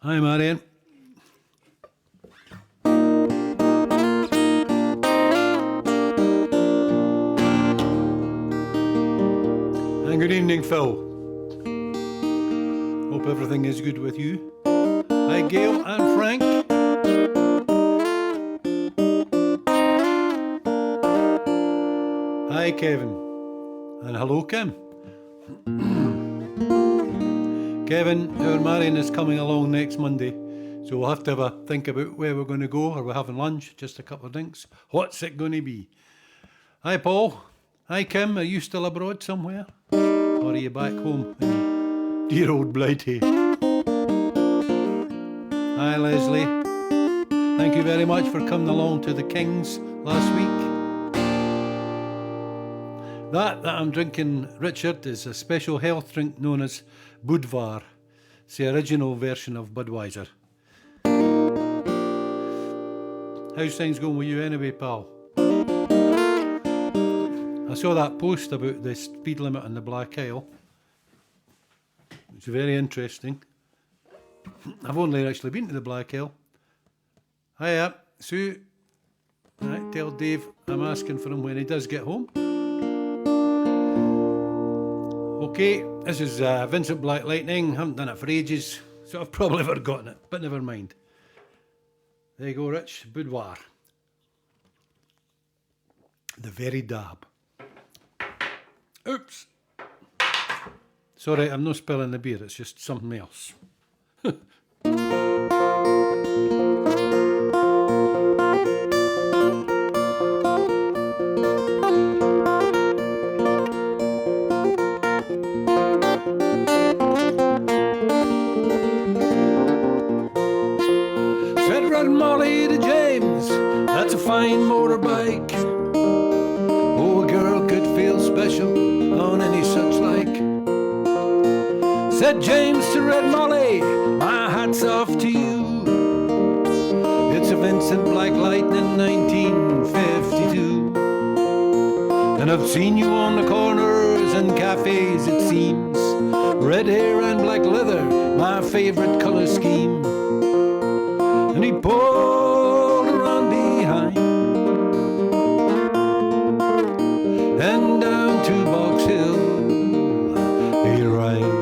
Hi, Marion. And good evening, Phil. Hope everything is good with you. Hi, Gail and Frank. Hi, Kevin. And hello, Kim. Kevin, our Marion is coming along next Monday, so we'll have to have a think about where we're going to go. Are we having lunch? Just a couple of drinks? What's it going to be? Hi, Paul. Hi, Kim. Are you still abroad somewhere? Or are you back home in dear old Blighty? Hi, Leslie. Thank you very much for coming along to the Kings last week. That I'm drinking, Richard, is a special health drink known as Budvar. It's the original version of Budweiser. How's things going with you anyway, pal? I saw that post about the speed limit on the Black Isle. It's very interesting. I've only actually been to the Black Isle. Hiya, Sue. Right, tell Dave I'm asking for him when he does get home. Okay, this is Vincent Black Lightning. Haven't done it for ages, so I've probably forgotten it, but never mind. There you go, Rich. Boudoir. The very dab. Oops. Sorry, I'm not spilling the beer, it's just something else. Said Red Molly to James, that's a fine motorbike. Oh, a girl could feel special on any such like. Said James to Red Molly, my hat's off to you. It's a Vincent Black Lightning 1952. And I've seen you on the corners and cafes, it seems. Red hair and black leather, my favourite colour scheme. And he pulled around behind and down to Box Hill he ride.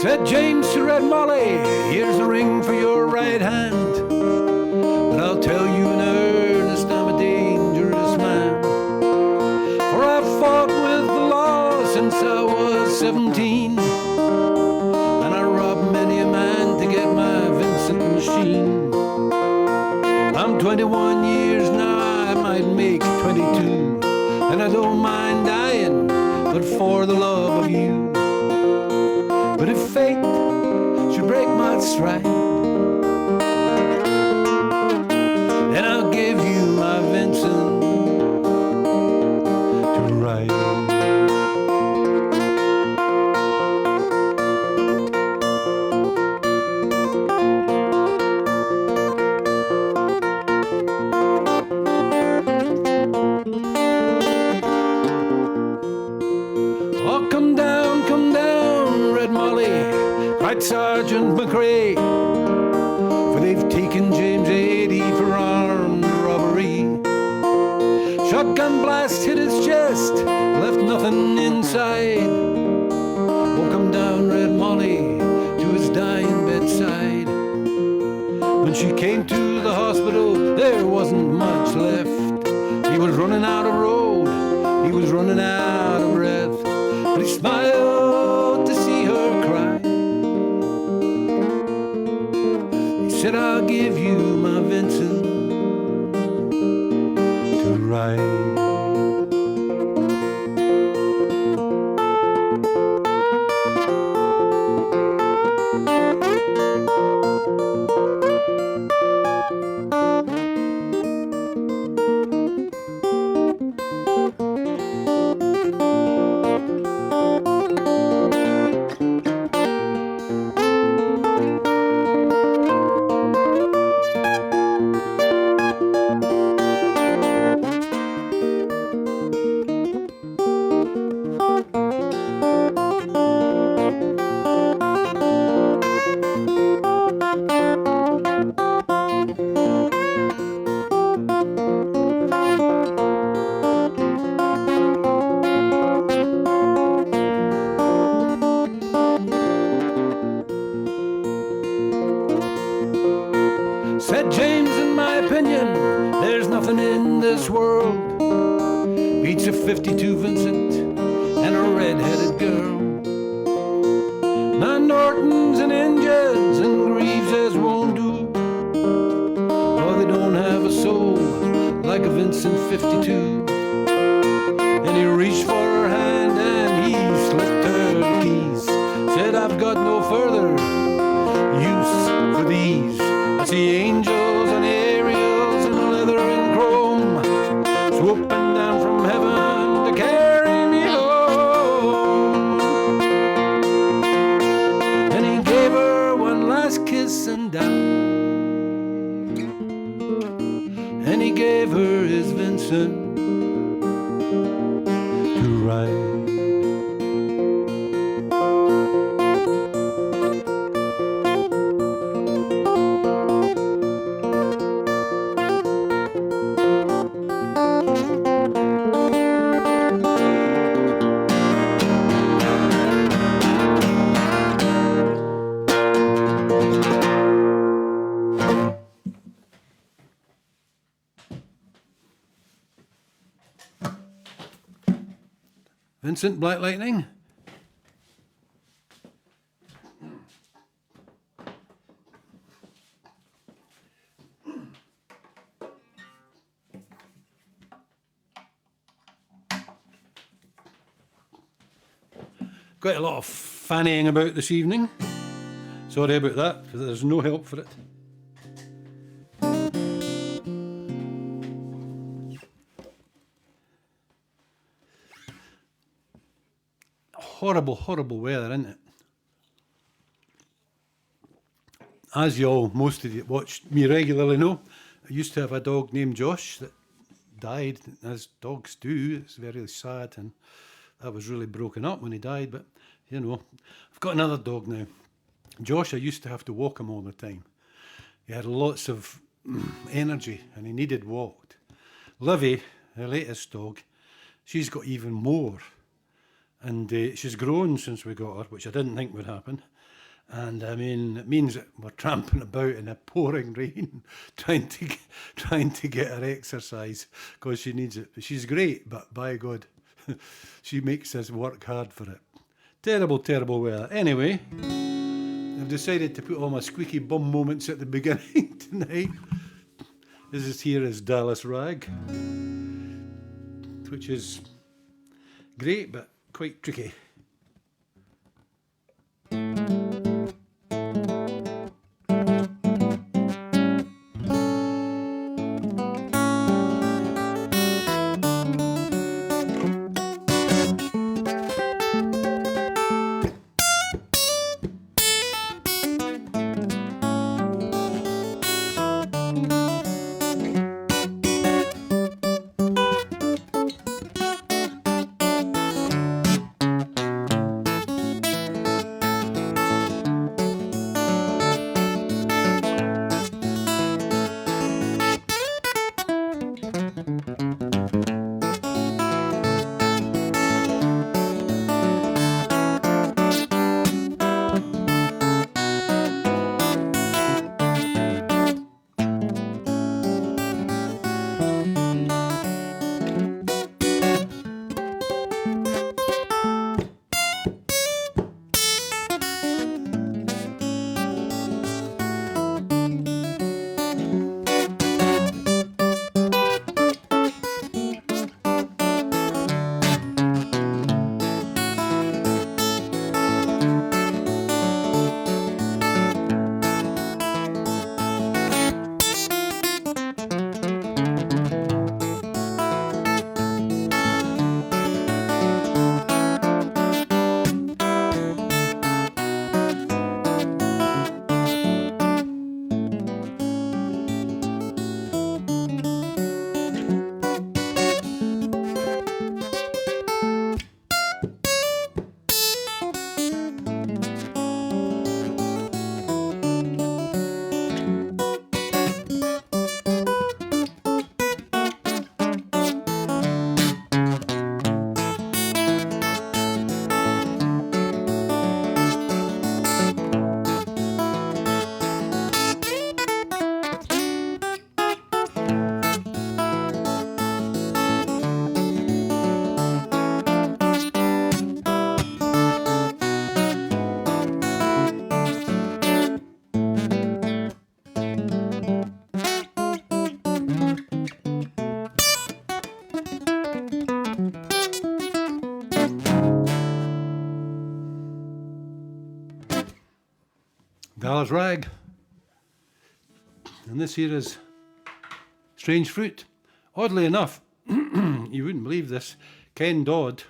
Said James to Red Molly, here's a ring for your right hand, but I'll tell you in earnest I'm a dangerous man. For I've fought with the law since I was 17, and I robbed many a man to get my Vincent machine. I'm 21 years now, I might make 22, and I don't mind dying, but for the love of you. But if fate should break my stride, then I'll give you my Vincent to ride. Oh, come down, Red Molly, cried Sergeant McRae, for they've taken James 80 for armed robbery. Shotgun blast hit his chest, left nothing inside. Oh, come down, Red Molly, to his dying bedside. When she came to the hospital, there wasn't much left. He was running out of road, he was running out of breath, but he smiled to see her cry. He said, I'll give you my Vincent to ride. this world beats a 52 Vincent and a red-headed girl. Nine Nortons and engines and Greaves as won't do. Oh, they don't have a soul like a Vincent 52. And he reached for her hand and he slipped her the keys. Said, I've got no further use for these. I see angels and aerials and leather and chrome swooping down from heaven to carry me home. And he gave her one last kiss and down. And he gave her his Vincent to ride. Vincent, Black Lightning. Quite a lot of fannying about this evening. Sorry about that, because there's no help for it. Horrible, horrible weather, isn't it? As most of you watch me regularly know, I used to have a dog named Josh that died, as dogs do. It's very sad, and I was really broken up when he died, but, you know, I've got another dog now. Josh, I used to have to walk him all the time. He had lots of energy, and he needed walked. Livy, the latest dog, she's got even more. And she's grown since we got her, which I didn't think would happen. And I mean, it means that we're tramping about in a pouring rain, trying to get her exercise because she needs it. She's great, but by God, she makes us work hard for it. Terrible, terrible weather. Anyway, I've decided to put all my squeaky bum moments at the beginning tonight. This is here is Dallas Rag, which is great, but quite tricky. Dallas Rag. And this here is Strange Fruit. Oddly enough, you wouldn't believe this, Ken Dodd,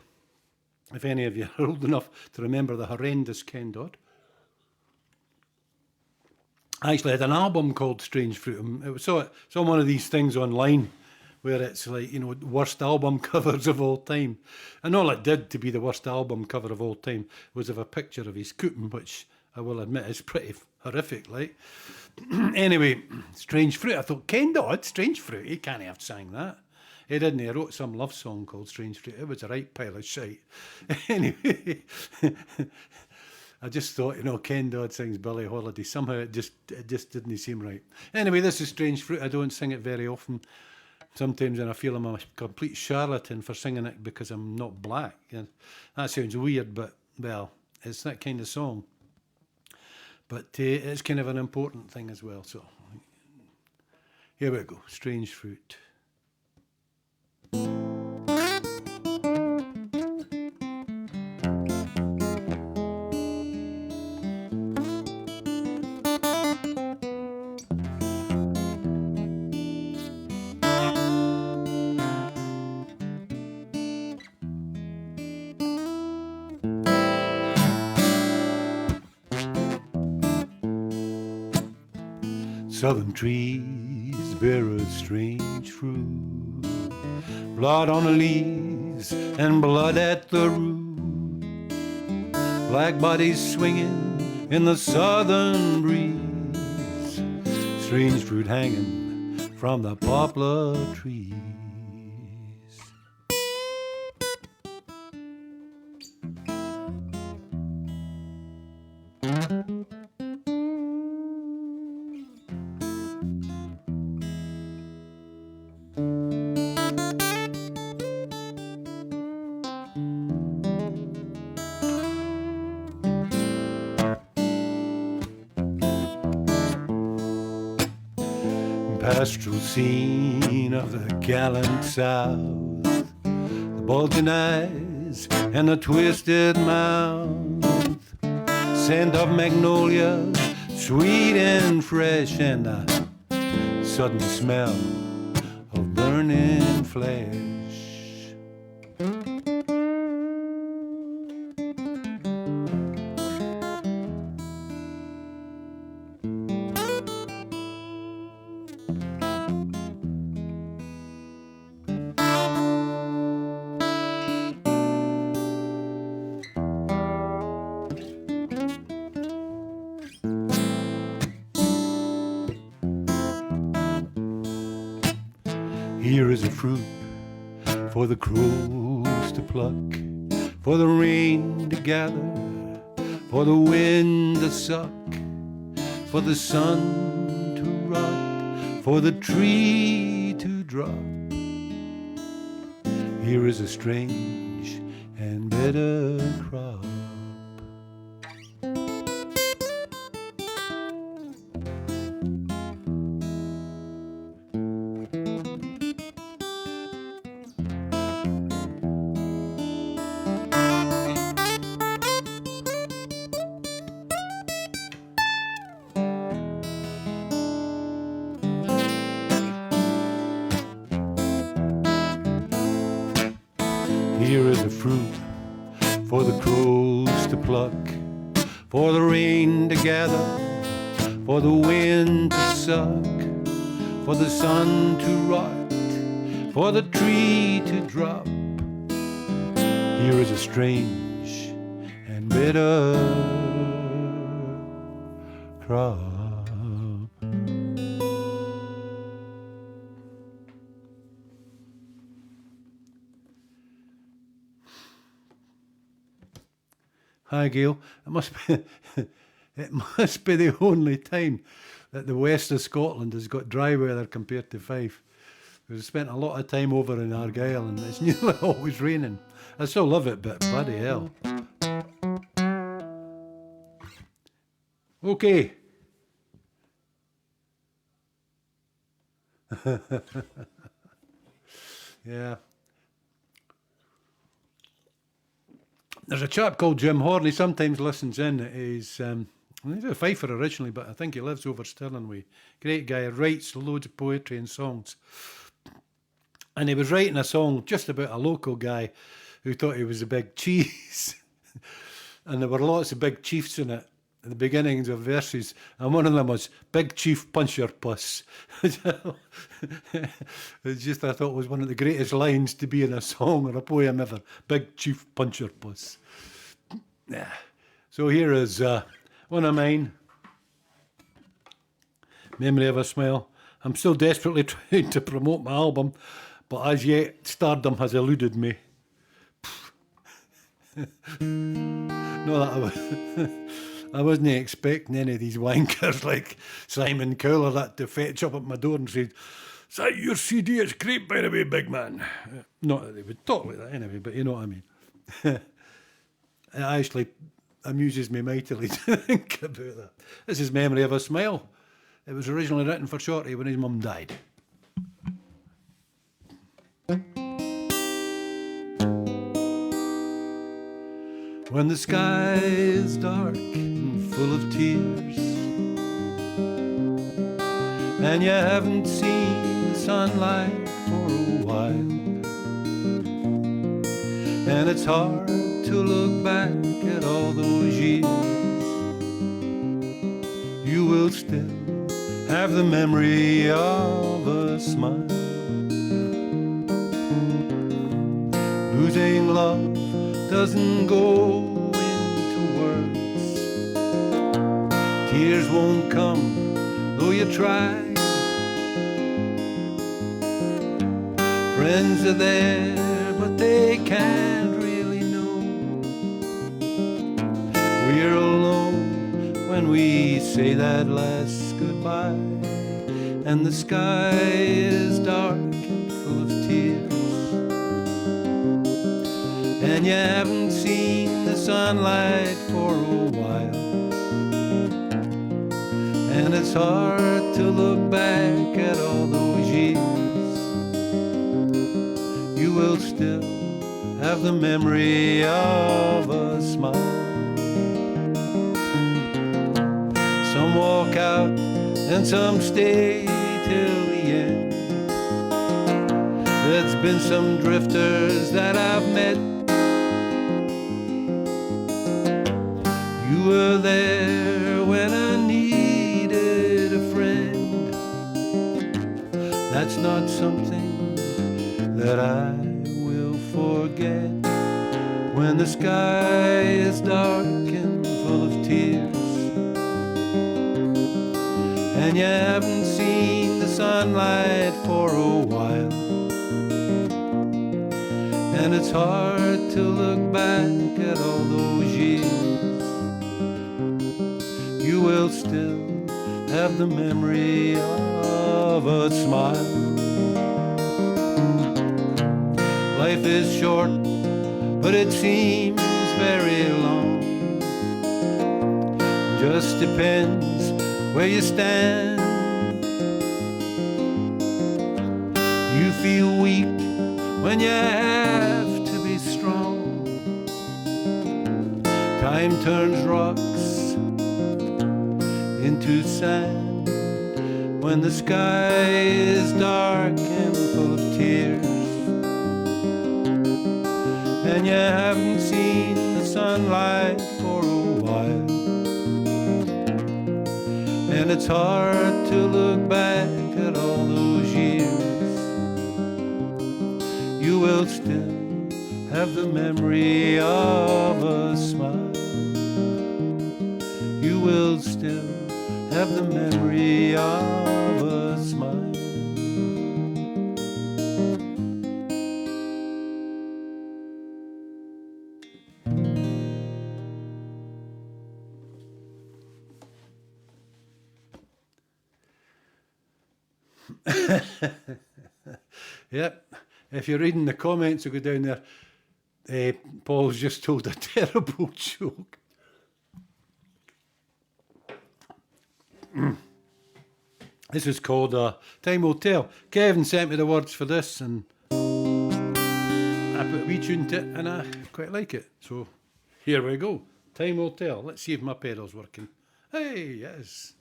if any of you are old enough to remember the horrendous Ken Dodd, actually had an album called Strange Fruit. It was so one of these things online where it's like, worst album covers of all time. And all it did to be the worst album cover of all time was of a picture of his cooting, which I will admit is pretty horrific, like. Anyway, Strange Fruit. I thought, Ken Dodd, Strange Fruit, he can't have sang that. He didn't. He wrote some love song called Strange Fruit. It was a right pile of shite. Anyway, I just thought, Ken Dodd sings Billie Holiday. Somehow it just didn't seem right. Anyway, this is Strange Fruit. I don't sing it very often. Sometimes when I feel I'm a complete charlatan for singing it because I'm not black. That sounds weird, but, well, it's that kind of song. But it's kind of an important thing as well. So here we go, Strange Fruit. Southern trees bear a strange fruit, blood on the leaves and blood at the root, black bodies swinging in the southern breeze, strange fruit hanging from the poplar trees. Pastoral scene of the gallant South, the bulging eyes and the twisted mouth, scent of magnolia, sweet and fresh, and the sudden smell of burning flesh. Here is a fruit for the crows to pluck, for the rain to gather, for the wind to suck, for the sun to rot, for the tree to drop. Here is a strange and bitter crop. Here is a fruit for the crows to pluck, for the rain to gather, for the wind to suck, for the sun to rot, for the tree to drop. Here is a strange and bitter crop. Hi, Gail. It must be the only time that the west of Scotland has got dry weather compared to Fife. We've spent a lot of time over in Argyll and it's nearly always raining. I still love it, but bloody hell. Okay. Yeah. There's a chap called Jim Horn. He sometimes listens in. He's And he's a Fifer originally, but I think he lives over Stirling way. Great guy, writes loads of poetry and songs. And he was writing a song just about a local guy who thought he was a big cheese. And there were lots of big chiefs in it, at the beginnings of verses. And one of them was, Big Chief Punch Your Puss. It's just, I thought, was one of the greatest lines to be in a song or a poem ever. Big Chief Punch Your Puss. Yeah. So here is one of mine. Memory of a Smile. I'm still desperately trying to promote my album, but as yet, stardom has eluded me. No, I wasn't expecting any of these wankers like Simon Cowell or that to fetch up at my door and say, "Is that your CD? It's great, by the way, big man." Not that they would talk like that anyway, but you know what I mean. It actually amuses me mightily to think about that. This is Memory of a Smile. It was originally written for Shorty when his mum died. When the sky is dark and full of tears, and you haven't seen the sunlight for a while, and it's hard to look back at all those years, you will still have the memory of a smile. Losing love doesn't go into words. Tears won't come though you try. Friends are there, but they can't really know. We're alone when we say that last goodbye, and the sky is dark and full of tears, and you haven't seen the sunlight for a while, and it's hard to look back at all those years. You will still have the memory of a smile. Some walk out and some stay till the end. There's been some drifters that I've met. You were there when I needed a friend. That's not something that I will forget. When the sky is dark and full of tears, and you haven't seen the sunlight for a while, and it's hard to look back at all those years, you will still have the memory of a smile. Life is short, but it seems very long. Just depends where you stand. You feel weak when you have to be strong. Time turns rocks into sand. When the sky is dark and full of tears, and you haven't seen the sunlight for a while, and it's hard to look back at all those years, you will still have the memory of a smile. You will still have the memory of a smile. Yep, if you're reading the comments, you go down there. Paul's just told a terrible joke. This is called Time Will Tell. Kevin sent me the words for this, and I put a wee tune to it, and I quite like it. So here we go. Time will tell. Let's see if my pedal's working. Hey, yes.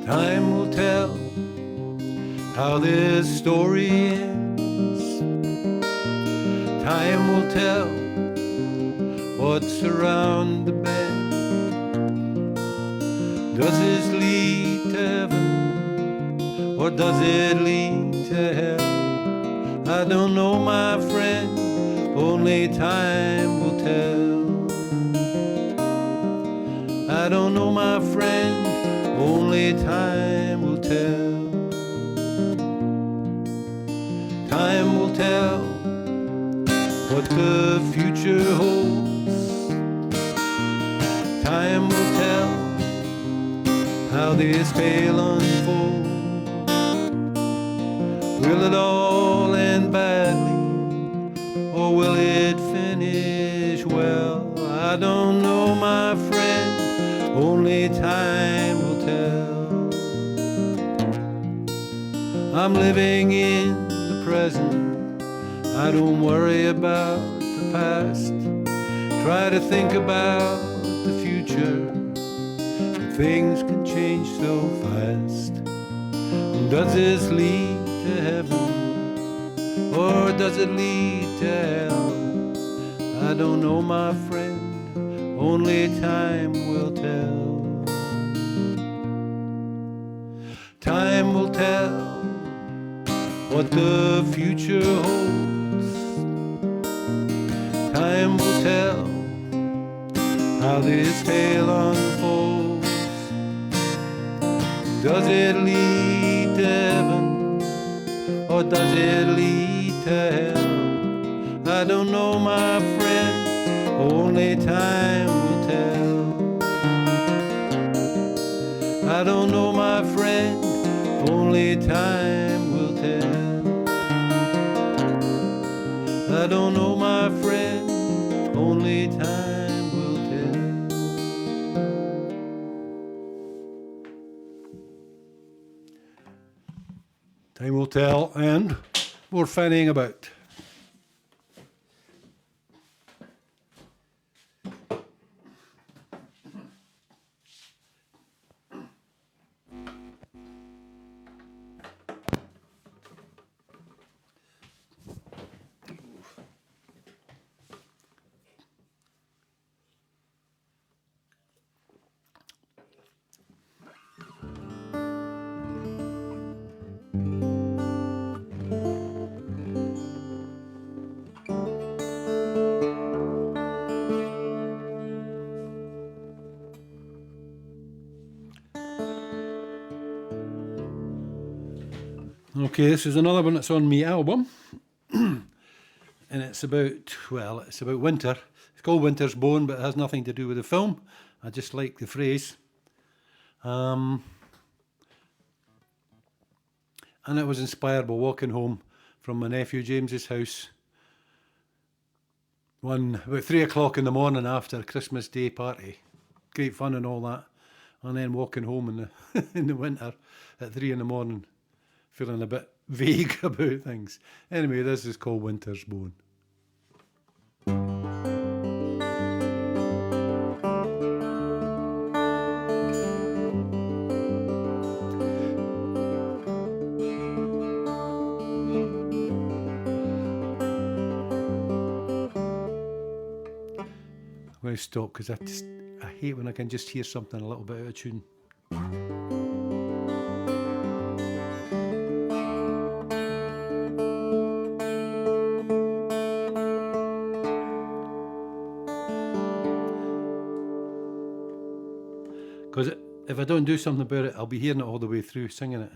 Time will tell how this story ends. Time will tell what's around the bend. Does this lead to heaven, or does it lead to hell? I don't know, my friend, only time will tell. I don't know, my friend, only time will tell. Time will tell what the future holds. Time will tell how this tale unfolds. Will it all end badly, or will it finish well? I don't know, my friend, only time will tell. I'm living in the present, I don't worry about the past. Try to think about the future, but things can change so fast. Does this lead to heaven, or does it lead to hell? I don't know, my friend, only time will tell. Time will tell what the future holds. Time will tell how this tale unfolds. Does it lead to heaven, or does it lead to hell? I don't know, my friend, only time will tell. I don't know, my friend, only time will tell. I don't know, my friend, only time will tell. Time will tell, and more fanning about. Okay, this is another one that's on me album. And it's about, well, it's about winter. It's called Winter's Bone, but it has nothing to do with the film. I just like the phrase. And it was inspired by walking home from my nephew James's house about 3 o'clock in the morning after a Christmas Day party. Great fun and all that. And then walking home in the in the winter at 3 in the morning, feeling a bit vague about things. Anyway, this is called Winter's Bone. I'm going to stop because I hate when I can just hear something a little bit out of tune. Because if I don't do something about it, I'll be hearing it all the way through, singing it.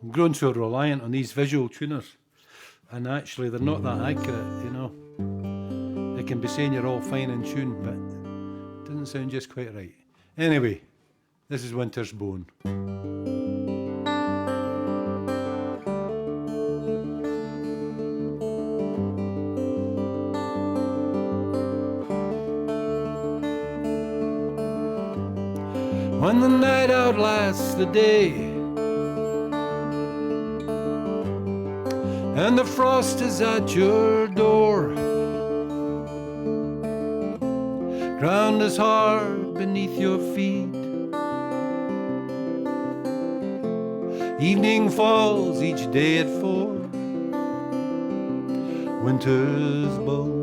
I'm grown so reliant on these visual tuners, and actually they're not that accurate, you know. They can be saying you're all fine in tune, but it doesn't sound just quite right. Anyway, this is Winter's Bone. when the night outlasts the day, and the frost is at your door. Ground is hard beneath your feet. Evening falls each day at 4. Winter's bone.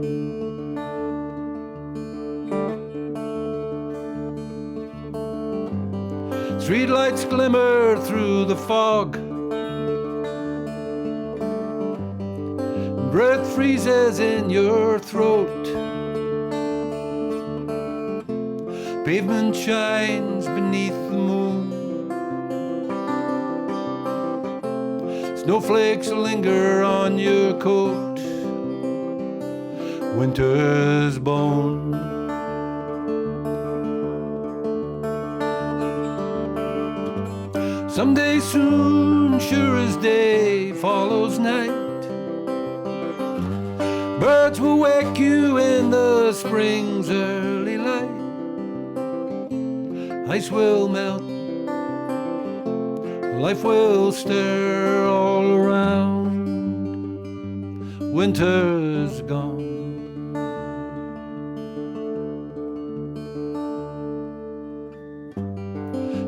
Streetlights glimmer through the fog. Breath freezes in your throat. Pavement shines beneath the moon. Snowflakes linger on your coat. Winter's bone. Someday soon, sure as day follows night, birds will wake you in the spring's early light. Ice will melt, life will stir all around. Winter's gone.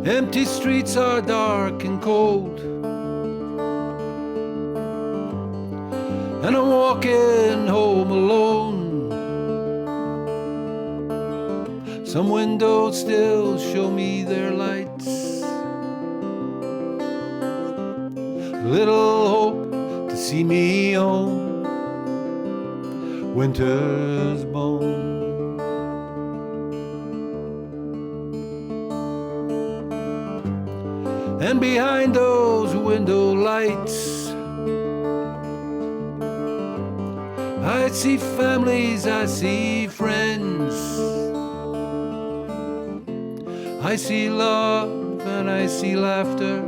Empty streets are dark and cold, and I'm walking home alone. Some windows still show me their lights. Little hope to see me home. Winter's bone. And behind those window lights, I see families, I see friends, I see love and I see laughter.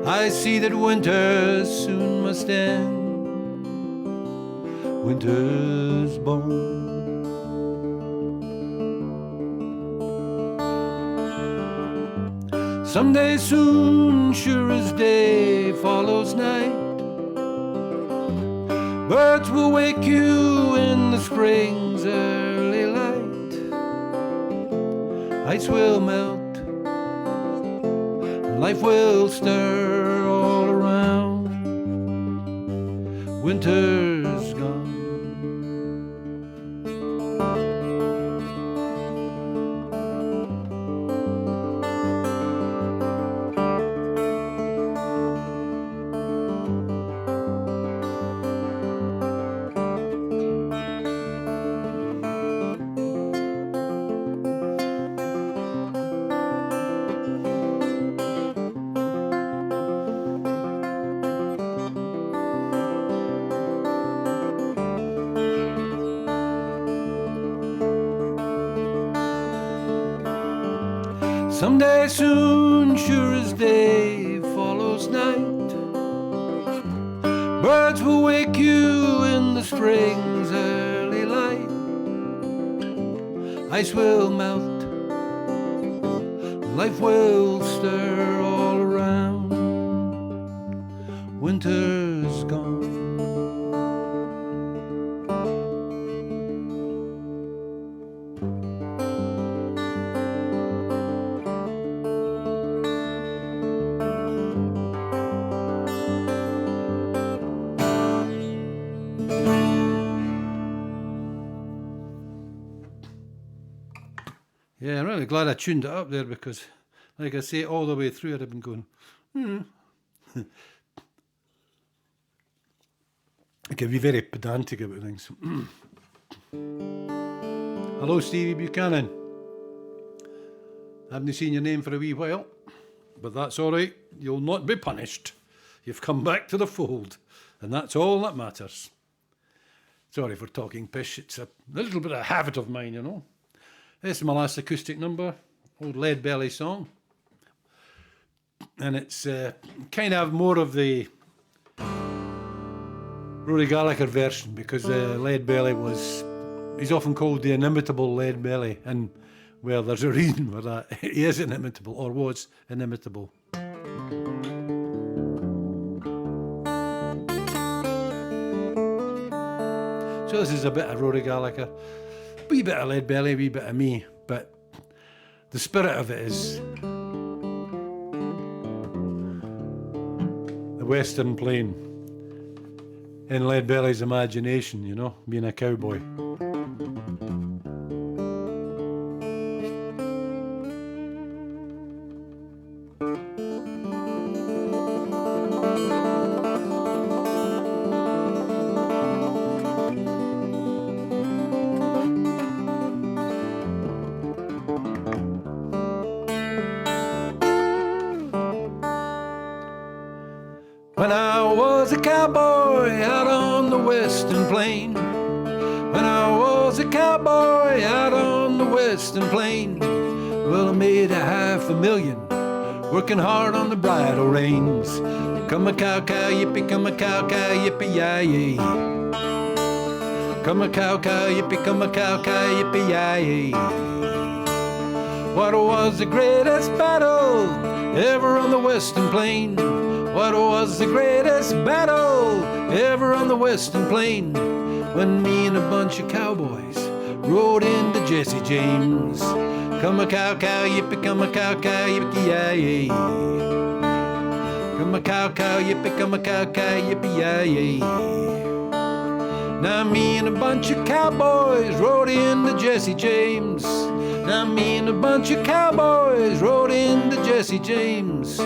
I see that winter soon must end. Winter's bone. Someday soon, sure as day follows night, birds will wake you in the spring's early light. Ice will melt, life will stir all around. Winter's gone. Someday soon, sure as day follows night, birds will wake you in the spring's early light. Ice will melt, life will stir all around. Winter's gone. Yeah, I'm really glad I tuned it up there because, like I say, all the way through it I've been going, I can be very pedantic about things. Hello, Stevie Buchanan. Haven't seen your name for a wee while, but that's all right. You'll not be punished. You've come back to the fold, and that's all that matters. Sorry for talking pish. It's a little bit of a habit of mine, you know. This is my last acoustic number, old Lead Belly song. And it's kind of more of the Rory Gallagher version because Lead Belly he's often called the inimitable Lead Belly. And Well, there's a reason for that. He is inimitable, or was inimitable. So this is a bit of Rory Gallagher, wee bit of Leadbelly, wee bit of me, but the spirit of it is the Western Plain in Leadbelly's imagination, you know, being a cowboy. When I was a cowboy out on the Western Plain, when I was a cowboy out on the Western Plain, well, I made $500,000 working hard on the bridle reins. Come a cow, cow, yippee, come a cow, cow, yippee, yay. Come a cow, cow, yippee, come a cow, cow, yippee, yay. What was the greatest battle ever on the Western Plain? What was the greatest battle ever on the Western Plain? When me and a bunch of cowboys rode into Jesse James. Come a cow, cow, yippee, come a cow, cow, yippee, yay. Come a cow, cow, yippee, come a cow, cow, yippee, yay. Now me and a bunch of cowboys rode into Jesse James. Now me and a bunch of cowboys rode into Jesse James.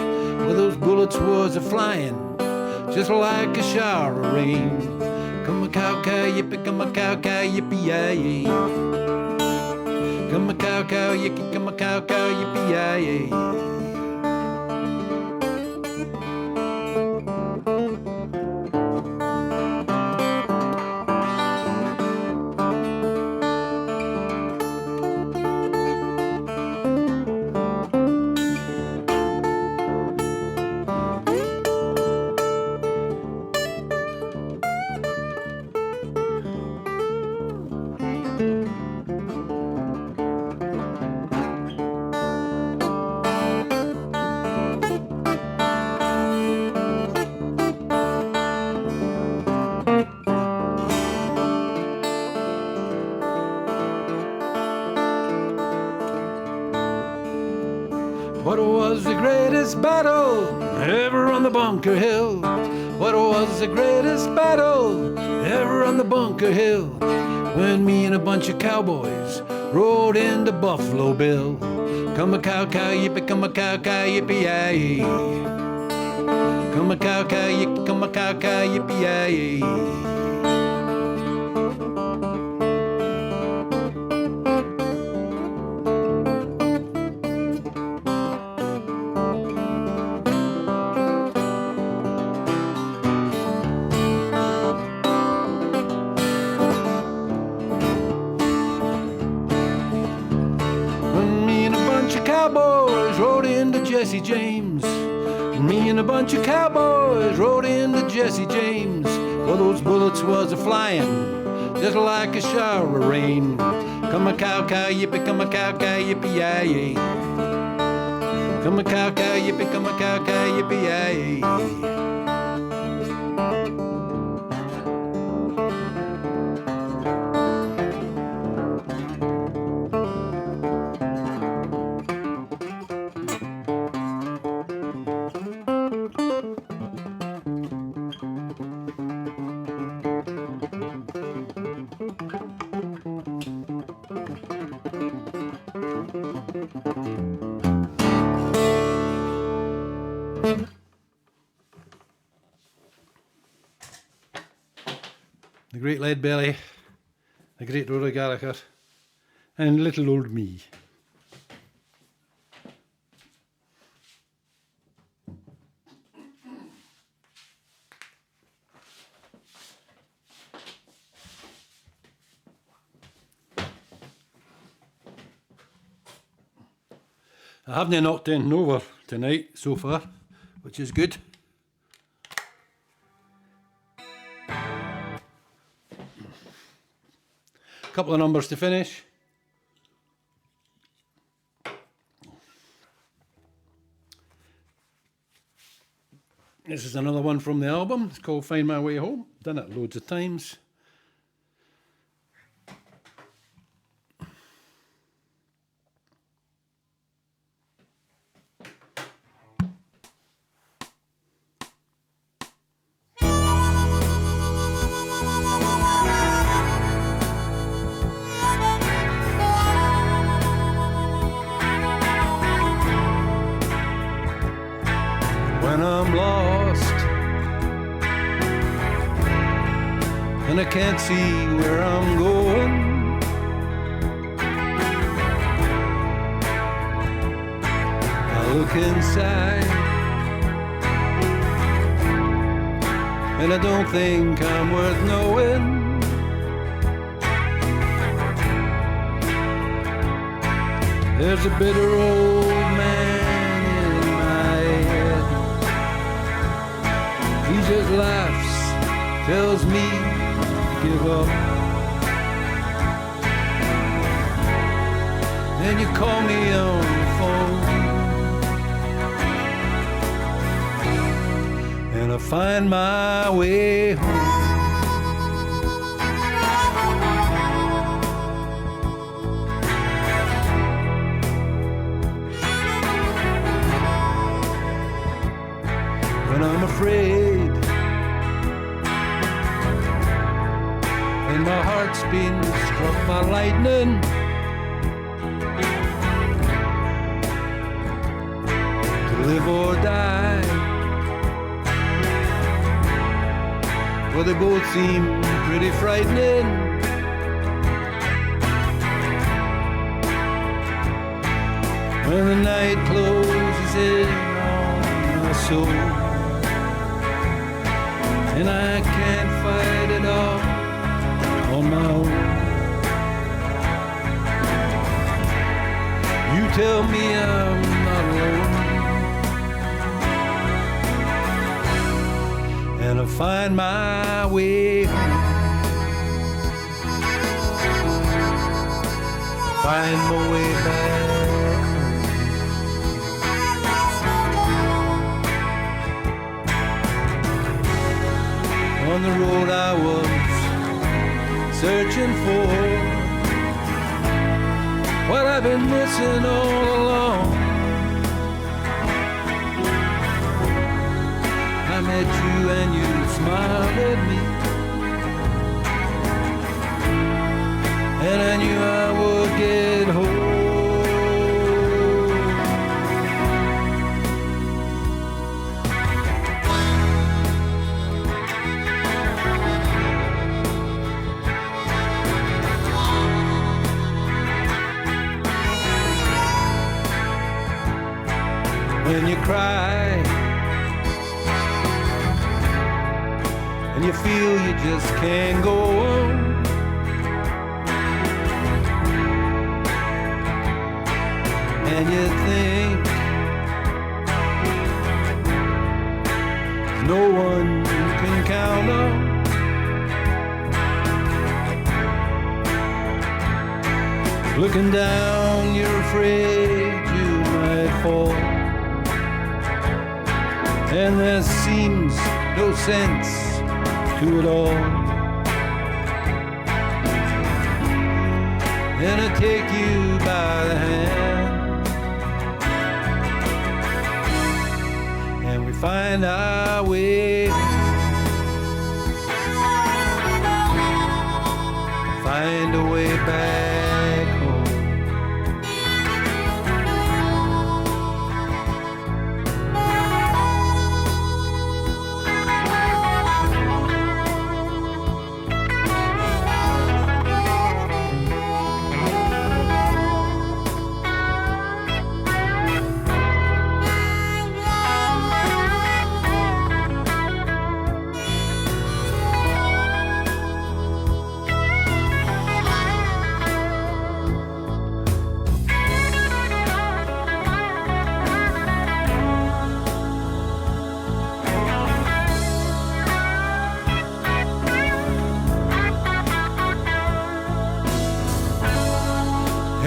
Well, those bullets was a-flying just like a shower of rain. Come a cow, cow, yippee, come a cow, cow, yippee, yay. Come a cow, cow, yippee, come a cow, cow, yippee, yay. What was the greatest battle ever on the Bunker Hill? What was the greatest battle ever on the Bunker Hill? When me and a bunch of cowboys rode into Buffalo Bill. Come a cow, cow, yippee, come a cow, cow, yippee, yay. Come a cow, cow, yippee, come a cow, cow, yippee, yay. Cowboys rode into Jesse James. Me and a bunch of cowboys rode into Jesse James. Well, those bullets was a-flying just like a shower of rain. Come a cow, cow, yippee, come a cow, cow, yippee, yay. Come a cow, cow, yippee, come a cow, cow, yippee, yay. The great Leadbelly, the great Rory Gallagher, and little old me. I haven't knocked anything over tonight so far, which is good. Couple of numbers to finish. This is another one from the album. It's called Find My Way Home. Done it loads of times. When I'm lost and I can't see where I'm going, I look inside and I don't think I'm worth knowing. There's a bitter old man in my head. He just laughs, tells me to give up. Then you call me on the phone and I find my way home. When I'm afraid and my heart's been struck by lightning, to live or die, well, they both seem pretty frightening. When the night closes in on my soul and I can't fight it all on my own, you tell me I'm not alone, and I find my way home. Find my way back. On the road I was searching for what I've been missing all along. I met you and you smiled at me, and I knew I would get home. When you cry and you feel you just can't go on, and you think no one can count on, looking down you're afraid you might fall, and there seems no sense to it all. Then I take you by the hand and we find our way, find a way back home.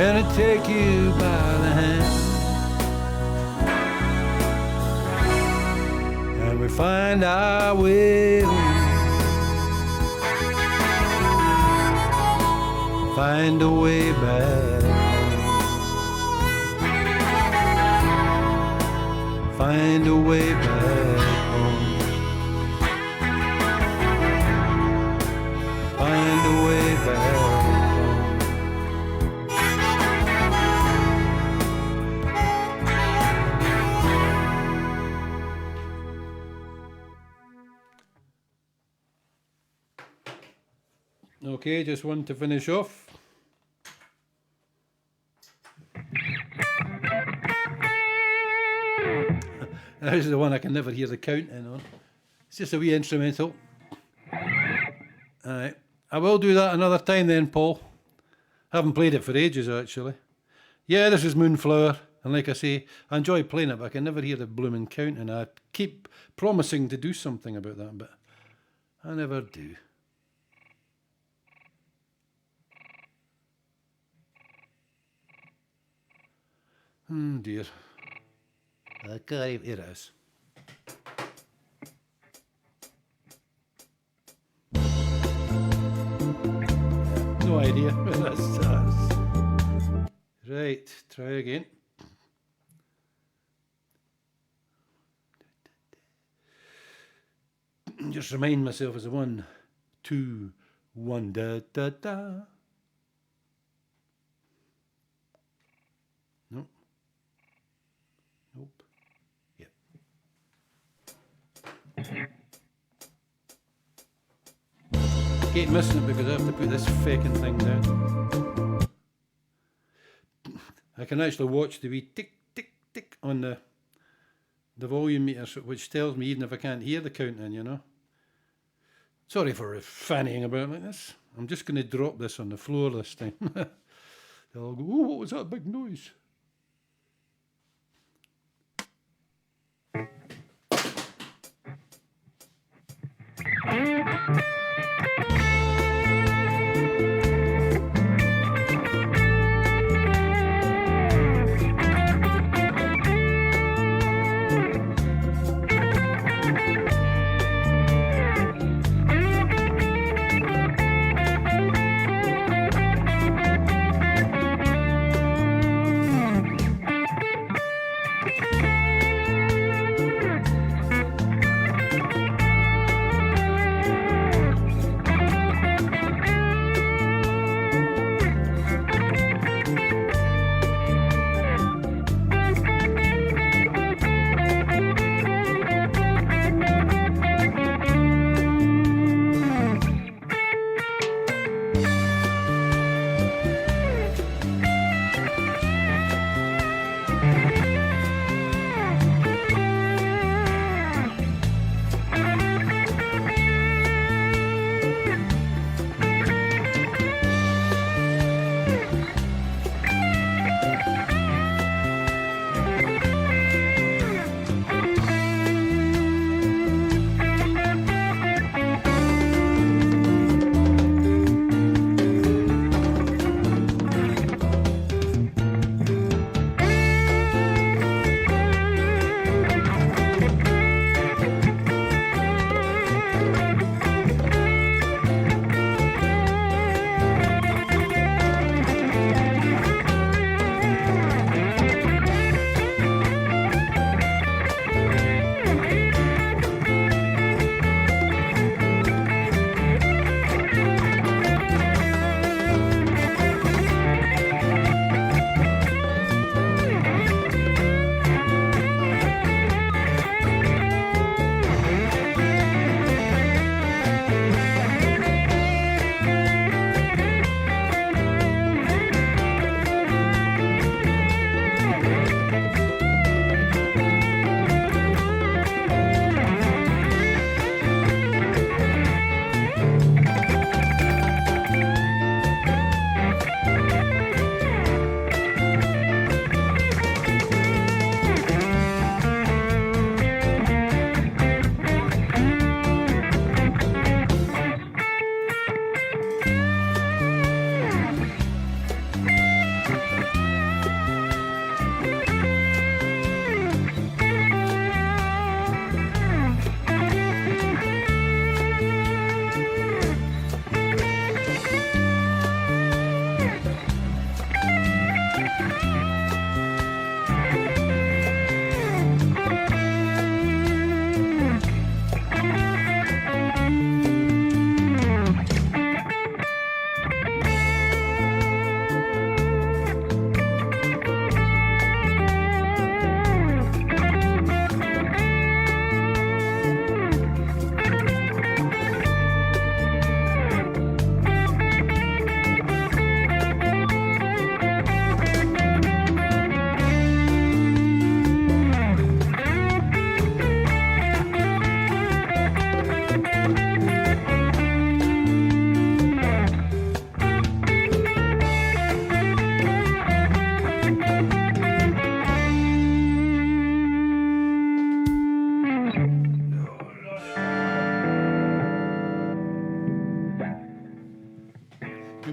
And I take you by the hand and we find our way home. Find a way back home. Find a way back home. Find a way back home. Okay, just one to finish off. This is the one I can never hear the counting on. It's just a wee instrumental. Alright, I will do that another time then, Paul. Haven't played it for ages, actually. Yeah, this is Moonflower, and like I say, I enjoy playing it, but I can never hear the blooming counting. I keep promising to do something about that, but I never do. Dear. Okay, here it is. No idea where that starts. Right, try again. Just remind myself as a 1, 2, 1, da da da. Nope. Nope. Yep. Keep missing it because I have to put this fucking thing down. I can actually watch the wee tick tick tick on the volume meter, which tells me even if I can't hear the counting, you know. Sorry for fannying about like this. I'm just going to drop this on the floor this time. They'll all go, oh, what was that big noise?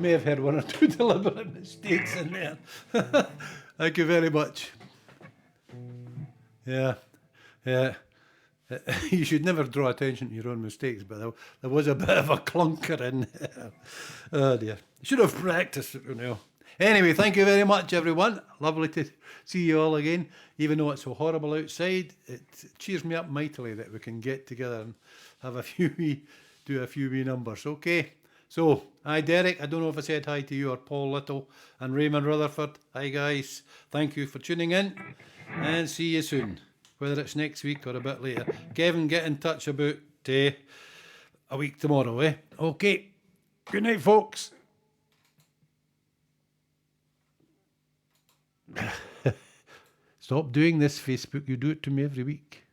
may have heard one or two deliberate mistakes in there. Thank you very much. Yeah, yeah. You should never draw attention to your own mistakes, but there was a bit of a clunker in there. Oh dear. Should have practiced it, you know. Anyway, thank you very much, everyone. Lovely to see you all again. Even though it's so horrible outside, it cheers me up mightily that we can get together and have do a few wee numbers. Okay. So, hi Derek. I don't know if I said hi to you or Paul Little and Raymond Rutherford. Hi guys. Thank you for tuning in and see you soon. Whether it's next week or a bit later. Kevin, get in touch about a week tomorrow, eh? Okay. Good night, folks. Stop doing this, Facebook. You do it to me every week.